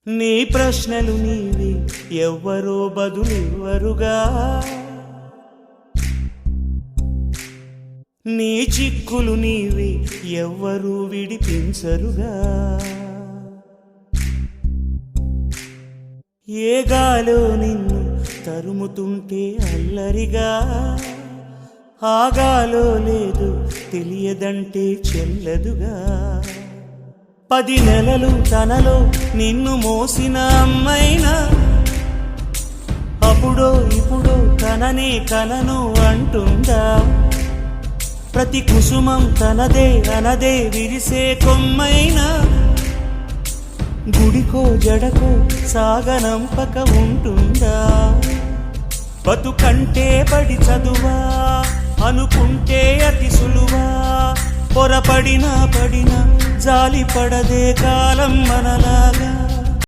నీ ప్రశ్నలు నీవి ఎవ్వరో బదులివ్వరుగా, నీ చిక్కులు నీవి ఎవ్వరూ విడిపించరుగా. ఏ గాలో నిన్ను తరుముతుంటే అల్లరిగా, ఆగాలో లేదు తెలియదంటే చెల్లదుగా. 10 నెలలు తనలో నిన్ను మోసిన అమ్మైనా అప్పుడో ఇప్పుడో తననే కలను అంటుందా. ప్రతి కుసుమం తనదే అనదే విరిసే కొమ్మైనా గుడికో జడకో సాగనంపక ఉంటుందా. బతుకంటే పడి చదువా అనుకుంటే అతి సులువా, పొరపడినా పడినా జాలి పడదే కాలం మనలాగా.